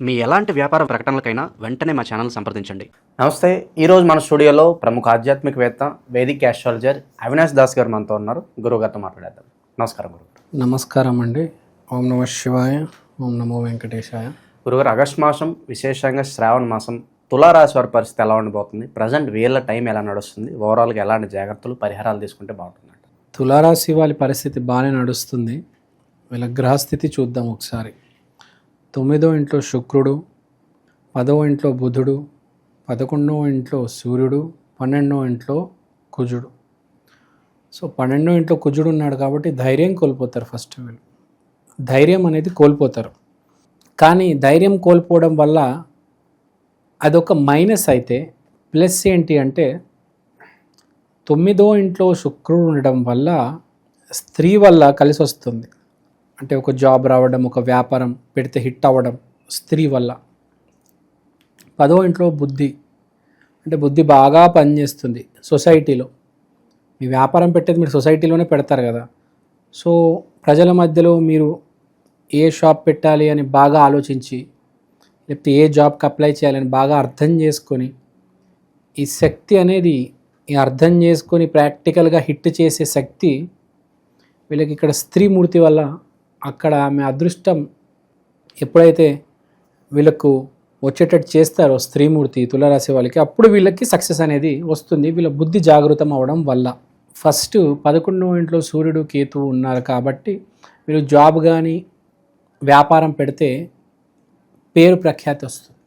మీ ఎలాంటి వ్యాపార ప్రకటనలకైనా వెంటనే మా ఛానల్ సంప్రదించండి. నమస్తే. ఈరోజు మన స్టూడియోలో ప్రముఖ ఆధ్యాత్మికవేత్త, వేదిక్ ఆస్ట్రాలజర్ అవినాష్ దాస్ గారు మనతో ఉన్నారు. గురువుగారితో మాట్లాడేద్దాం. నమస్కారం గురుగారు. నమస్కారం అండి. ఓం నమ శివాయ, ఓం నమో వెంకటేశాయ. గురుగారు, ఆగస్టు మాసం, విశేషంగా శ్రావణ మాసం, తులారాశి వారి పరిస్థితి ఎలా ఉండబోతుంది? ప్రజెంట్ వీళ్ళ టైం ఎలా నడుస్తుంది? ఓవరాల్గా ఎలాంటి జాగ్రత్తలు, పరిహారాలు తీసుకుంటే బాగుంటుందంట? తులారాశి వాళ్ళ పరిస్థితి బాగానే నడుస్తుంది. వీళ్ళ గ్రహస్థితి చూద్దాం ఒకసారి. 9వ ఇంట్లో శుక్రుడు, 10వ ఇంట్లో బుధుడు, 11వ ఇంట్లో సూర్యుడు, 12వ ఇంట్లో కుజుడు. సో 12వ ఇంట్లో కుజుడు ఉన్నాడు కాబట్టి ధైర్యం కోల్పోతారు. ఫస్ట్ వీళ్ళు ధైర్యం అనేది కోల్పోతారు. కానీ ధైర్యం కోల్పోవడం వల్ల అదొక మైనస్. అయితే ప్లస్ ఏంటి అంటే 9వ ఇంట్లో శుక్రుడు ఉండడం వల్ల స్త్రీ వల్ల కలిసి వస్తుంది. అంటే ఒక జాబ్ రావడం, ఒక వ్యాపారం పెడితే హిట్ అవ్వడం స్త్రీ వల్ల. 10వ ఇంట్లో బుద్ధి, అంటే బుద్ధి బాగా పనిచేస్తుంది సొసైటీలో. మీ వ్యాపారం పెట్టేది మీరు సొసైటీలోనే పెడతారు కదా. సో ప్రజల మధ్యలో మీరు ఏ షాప్ పెట్టాలి అని బాగా ఆలోచించి, లేకపోతే ఏ జాబ్కి అప్లై చేయాలని బాగా అర్థం చేసుకొని, ఈ శక్తి అనేది అర్థం చేసుకొని ప్రాక్టికల్గా హిట్ చేసే శక్తి వీళ్ళకి ఇక్కడ స్త్రీమూర్తి వల్ల, అక్కడ ఆమె అదృష్టం ఎప్పుడైతే వీళ్ళకు వచ్చేటట్టు చేస్తారో స్త్రీమూర్తి తులారాశి వాళ్ళకి, అప్పుడు వీళ్ళకి సక్సెస్ అనేది వస్తుంది. వీళ్ళ బుద్ధి జాగృతం అవ్వడం వల్ల. ఫస్ట్ 11వ ఇంట్లో సూర్యుడు, కేతువు ఉన్నారు కాబట్టి మీరు జాబ్ కానీ వ్యాపారం పెడితే పేరు ప్రఖ్యాతి వస్తుంది.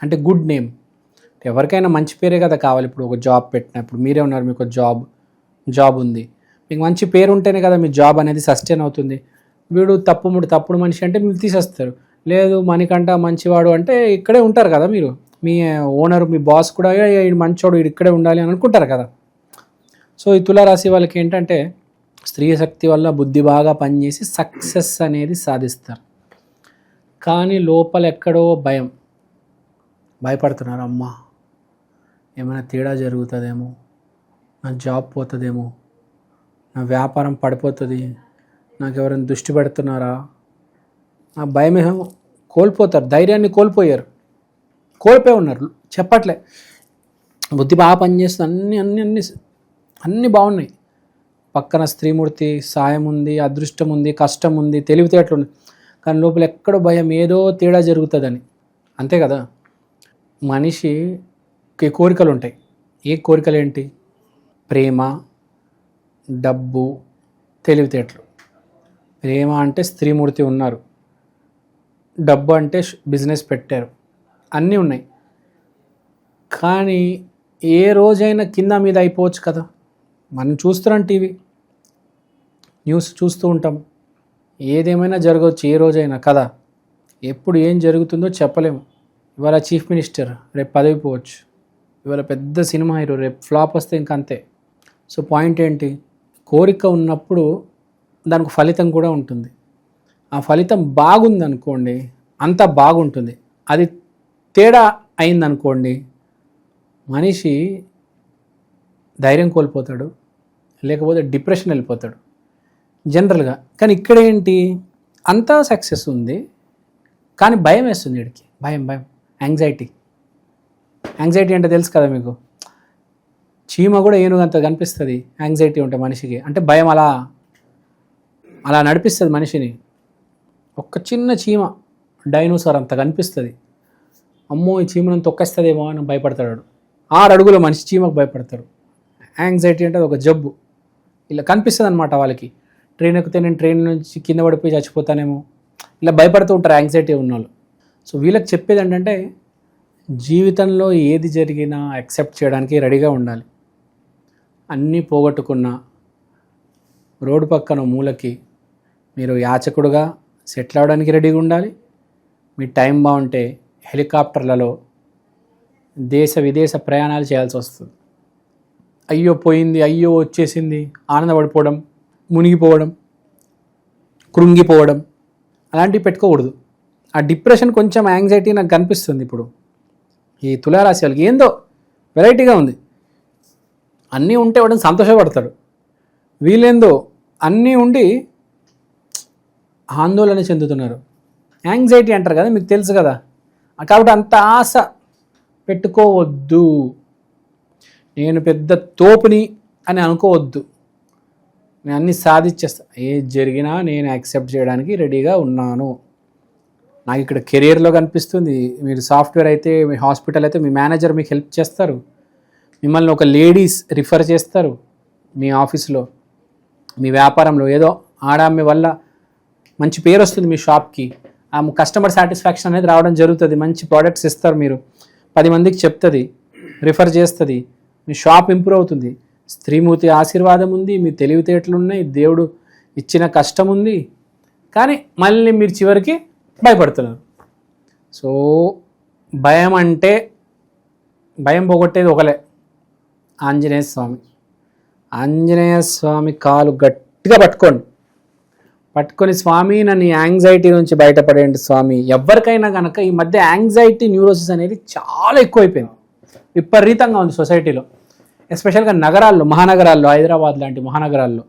అంటే గుడ్ నేమ్. ఎవరికైనా మంచి పేరే కదా కావాలి. ఇప్పుడు ఒక జాబ్ పెట్టినప్పుడు మీరే ఉన్నారు, మీకు జాబ్ ఉంది, మీకు మంచి పేరు ఉంటేనే కదా మీ జాబ్ అనేది సస్టైన్ అవుతుంది. వీడు తప్పుడు మనిషి అంటే మీరు తీసేస్తారు. లేదు మనకంట మంచివాడు అంటే ఇక్కడే ఉంటారు కదా మీరు. మీ ఓనర్, మీ బాస్ కూడా వీడు మంచోడు, వీడు ఇక్కడే ఉండాలి అని అనుకుంటారు కదా. సో ఈ తులారాశి వాళ్ళకి ఏంటంటే స్త్రీ శక్తి వల్ల బుద్ధి బాగా పనిచేసి సక్సెస్ అనేది సాధిస్తారు. కానీ లోపల ఎక్కడో భయపడుతున్నారు. అమ్మా ఏమైనా తేడా జరుగుతుందేమో, నా జాబ్ పోతుందేమో, నా వ్యాపారం పడిపోతుంది, నాకు ఎవరైనా దృష్టి పెడుతున్నారా, ఆ భయమేమో కోల్పోతారు. ధైర్యాన్ని కోల్పోయి ఉన్నారు. చెప్పట్లే. బుద్ధి బాగా పనిచేస్తుంది. అన్నీ బాగున్నాయి. పక్కన స్త్రీమూర్తి సాయం ఉంది, అదృష్టం ఉంది, కష్టం ఉంది, తెలివితేటలు ఉంది. కానీ లోపల ఎక్కడో భయం, ఏదో తేడా జరుగుతుందని. అంతే కదా. మనిషికి కోరికలు ఉంటాయి. ఏ కోరికలు ఏంటి? ప్రేమ, డబ్బు, తెలివితేటలు. ప్రేమ అంటే స్త్రీమూర్తి ఉన్నారు, డబ్బు అంటే బిజినెస్ పెట్టారు, అన్నీ ఉన్నాయి. కానీ ఏ రోజైనా కింద మీద అయిపోవచ్చు కదా. మనం చూస్తున్నాం, టీవీ న్యూస్ చూస్తూ ఉంటాం. ఏదేమైనా జరగవచ్చు ఏ రోజైనా కదా. ఎప్పుడు ఏం జరుగుతుందో చెప్పలేము. ఇవాళ చీఫ్ మినిస్టర్, రేపు పదవి పోవచ్చు. ఇవాళ పెద్ద సినిమా హీరో, రేపు ఫ్లాప్ వస్తే ఇంక అంతే. సో పాయింట్ ఏంటి? కోరిక ఉన్నప్పుడు దానికి ఫలితం కూడా ఉంటుంది. ఆ ఫలితం బాగుందనుకోండి, అంతా బాగుంటుంది. అది తేడా అయిందనుకోండి, మనిషి ధైర్యం కోల్పోతాడు, లేకపోతే డిప్రెషన్ వెళ్ళిపోతాడు జనరల్గా. కానీ ఇక్కడ ఏంటి, అంతా సక్సెస్ ఉంది కానీ భయం వేస్తుంది. వీడికి భయం, యాంగ్జైటీ అంటే తెలుసు కదా మీకు. చీమ కూడా ఏనుగంత కనిపిస్తుంది యాంగ్జైటీ ఉంటే మనిషికి. అంటే భయం అలా నడిపిస్తుంది మనిషిని. ఒక్క చిన్న చీమ డైనోసార్ అంత కనిపిస్తుంది. అమ్మో ఈ చీమను తొక్కేస్తుందేమో అని భయపడతాడు. 6 అడుగుల మనిషి చీమకు భయపడతాడు. యాంగ్జైటీ అంటే ఒక జబ్బు. ఇలా కనిపిస్తుంది అనమాట వాళ్ళకి. ట్రైన్ ఎక్కితే నేను ట్రైన్ నుంచి కింద పడిపోయి చచ్చిపోతానేమో, ఇలా భయపడుతూ ఉంటారు యాంగ్జైటీ ఉన్నవాళ్ళు. సో వీళ్ళకి చెప్పేది ఏంటంటే జీవితంలో ఏది జరిగినా యాక్సెప్ట్ చేయడానికి రెడీగా ఉండాలి. అన్నీ పోగొట్టుకున్న రోడ్డు పక్కన మూలకి మీరు యాచకుడుగా సెటిల్ అవ్వడానికి రెడీగా ఉండాలి. మీ టైం బాగుంటే హెలికాప్టర్లలో దేశ విదేశ ప్రయాణాలు చేయాల్సి వస్తుంది. అయ్యో పోయింది, అయ్యో వచ్చేసింది, ఆనందపడిపోవడం, మునిగిపోవడం, కృంగిపోవడం అలాంటివి పెట్టుకోకూడదు. ఆ డిప్రెషన్, కొంచెం యాంగ్జైటీ నాకు కనిపిస్తుంది ఇప్పుడు ఈ తులారాశి వాళ్ళకి. ఏందో వెరైటీగా ఉంది. అన్నీ ఉంటే వాడిని సంతోషపడతాడు. వీళ్ళేందో అన్నీ ఉండి ఆందోళన చెందుతున్నారు. యాంగ్జైటీ అంటారు కదా, మీకు తెలుసు కదా. కాబట్టి అంత ఆశ పెట్టుకోవద్దు. నేను పెద్ద తోపుని అని అనుకోవద్దు. నేను అన్నీ సాధించేస్తా, ఏది జరిగినా నేను యాక్సెప్ట్ చేయడానికి రెడీగా ఉన్నాను. నాకు ఇక్కడ కెరియర్లో కనిపిస్తుంది. మీరు సాఫ్ట్వేర్ అయితే, మీ హాస్పిటల్ అయితే మీ మేనేజర్ మీకు హెల్ప్ చేస్తారు, మిమ్మల్ని ఒక లేడీస్ రిఫర్ చేస్తారు మీ ఆఫీస్లో, మీ వ్యాపారంలో ఏదో ఆడామె వల్ల మంచి పేరు వస్తుంది మీ షాప్కి. ఆ కస్టమర్ సాటిస్ఫాక్షన్ అనేది రావడం జరుగుతుంది. మంచి ప్రోడక్ట్స్ ఇస్తారు, మీరు 10 మందికి చెప్తుంది, రిఫర్ చేస్తుంది, మీ షాప్ ఇంప్రూవ్ అవుతుంది. స్త్రీమూర్తి ఆశీర్వాదం ఉంది, మీ తెలివితేటలు ఉన్నాయి, దేవుడు ఇచ్చిన కష్టం ఉంది. కానీ మళ్ళీ మీరు చివరికి భయపడుతున్నారు. సో భయం అంటే, భయం పోగొట్టేది ఒకలే, ఆంజనేయ స్వామి. ఆంజనేయ స్వామి కాలు గట్టిగా పట్టుకొని స్వామి నన్ను యాంగ్జైటీ నుంచి బయటపడేయండి స్వామి. ఎవరికైనా కనుక ఈ మధ్య యాంగ్జైటీ న్యూరోసిస్ అనేది చాలా ఎక్కువైపోయింది, విపరీతంగా ఉంది సొసైటీలో, ఎస్పెషల్గా నగరాల్లో, మహానగరాల్లో, హైదరాబాద్ లాంటి మహానగరాల్లో.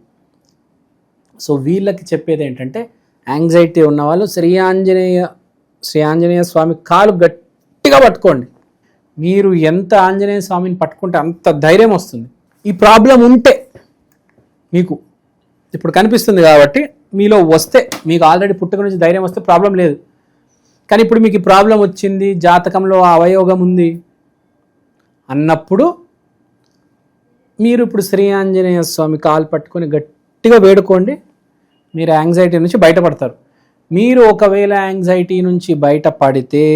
సో వీళ్ళకి చెప్పేది ఏంటంటే, యాంగ్జైటీ ఉన్నవాళ్ళు శ్రీ ఆంజనేయ స్వామి కాలు గట్టిగా పట్టుకోండి. మీరు ఎంత ఆంజనేయ స్వామిని పట్టుకుంటే అంత ధైర్యం వస్తుంది. ఈ ప్రాబ్లం ఉంటే మీకు ఇప్పుడు కనిపిస్తుంది కాబట్టి, మీలో వస్తే, మీకు ఆల్రెడీ పుట్టుక నుంచి ధైర్యం వస్తే ప్రాబ్లం లేదు. కానీ ఇప్పుడు మీకు ఈ ప్రాబ్లం వచ్చింది, జాతకంలో అవయోగం ఉంది అన్నప్పుడు మీరు ఇప్పుడు శ్రీ ఆంజనేయ స్వామి కాలు పట్టుకొని గట్టిగా వేడుకోండి. మీరు యాంగ్జైటీ నుంచి బయటపడతారు. మీరు ఒకవేళ యాంగ్జైటీ నుంచి బయటపడితే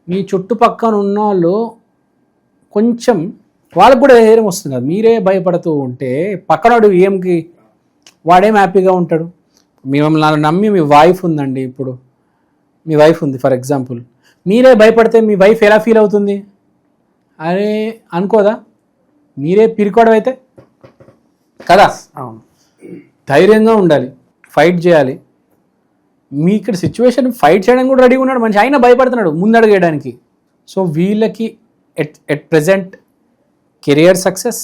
మీ చుట్టుపక్కల ఉన్న వాళ్ళు కొంచెం, వాళ్ళకు కూడా ధైర్యం వస్తుంది కదా. మీరే భయపడుతూ ఉంటే పక్కనోడు వాడేం హ్యాపీగా ఉంటాడు. మిమ్మల్ని నమ్మి మీ వైఫ్ ఉందండి, ఇప్పుడు మీ వైఫ్ ఉంది ఫర్ ఎగ్జాంపుల్, మీరే భయపడితే మీ వైఫ్ ఎలా ఫీల్ అవుతుంది? అరే అనుకోదా? మీరే పిరికోవడం అయితే కదా. అవును, ధైర్యంగా ఉండాలి, ఫైట్ చేయాలి. మీ ఇక్కడ సిచ్యువేషన్ ఫైట్ చేయడానికి కూడా రెడీగా ఉన్నాడు మనిషి, అయినా భయపడుతున్నాడు ముందడుగేయడానికి. సో వీళ్ళకి at present career success,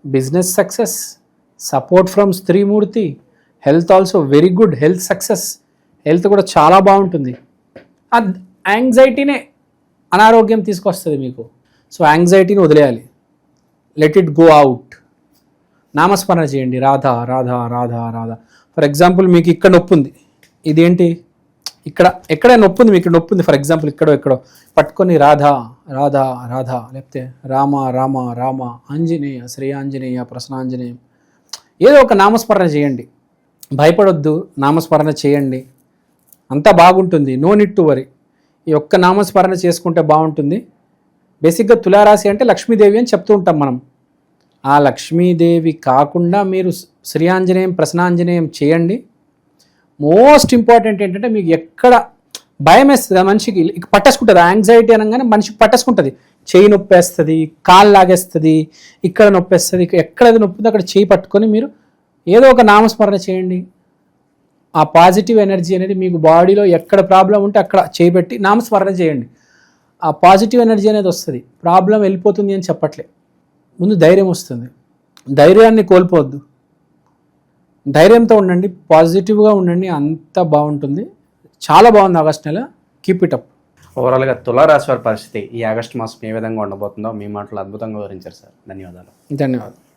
business success, support from స్త్రీమూర్తి, health also very good, health success, health కూడా చాలా బాగుంటుంది. ఆ యాంగ్జైటీనే అనారోగ్యం తీసుకొస్తుంది మీకు. సో యాంగ్జైటీని వదిలేయాలి, లెట్ ఇట్ గో అవుట్. నామస్మరణ చేయండి, రాధా రాధా రాధా రాధా. ఫర్ ఎగ్జాంపుల్ మీకు ఇక్కడ నొప్పి ఉంది, ఇదేంటి ఎక్కడ నొప్పి ఉంది, మీకు ఇక్కడ నొప్పి ఉంది ఫర్ ఎగ్జాంపుల్, ఎక్కడో పట్టుకొని రాధా రాధా రాధా, లేకపోతే రామ రామ రామ, ఆంజనేయ శ్రీ ఆంజనేయ ప్రసన్నాంజనేయం, ఏదో ఒక నామస్మరణ చేయండి. భయపడొద్దు, నామస్మరణ చేయండి, అంతా బాగుంటుంది. No need to worry. ఈ ఒక్క నామస్మరణ చేసుకుంటే బాగుంటుంది. బేసిక్గా తులారాశి అంటే లక్ష్మీదేవి అని చెప్తూ ఉంటాం మనం. ఆ లక్ష్మీదేవి కాకుండా మీరు శ్రీ ఆంజనేయం ప్రసన్నాంజనేయం చేయండి. మోస్ట్ ఇంపార్టెంట్ ఏంటంటే, మీకు ఎక్కడ భయం వేస్తుంది మనిషికి, పట్టేసుకుంటుంది. యాంగ్జైటీ అనగానే మనిషికి పట్టేసుకుంటుంది. చేయి నొప్పేస్తుంది, కాలు లాగేస్తుంది, ఇక్కడ నొప్పేస్తుంది, ఎక్కడైతే నొప్పిందో అక్కడ చేయి పట్టుకొని మీరు ఏదో ఒక నామస్మరణ చేయండి. ఆ పాజిటివ్ ఎనర్జీ అనేది మీకు బాడీలో ఎక్కడ ప్రాబ్లం ఉంటే అక్కడ చేయి పెట్టి నామస్మరణ చేయండి. ఆ పాజిటివ్ ఎనర్జీ అనేది వస్తుంది. ప్రాబ్లం వెళ్ళిపోతుంది అని చెప్పట్లే, ముందు ధైర్యం వస్తుంది. ధైర్యాన్ని కోల్పోవద్దు, ధైర్యంతో ఉండండి, పాజిటివ్గా ఉండండి, అంతా బాగుంటుంది. చాలా బాగుంది ఆగస్ట్ నెల. Keep it up. ఓవరాల్గా తులారాశి వారి పరిస్థితి ఈ ఆగస్టు మాసం ఏ విధంగా ఉండబోతుందో మీ మాటలు అద్భుతంగా వివరించారు సార్. ధన్యవాదాలు. ధన్యవాదాలు.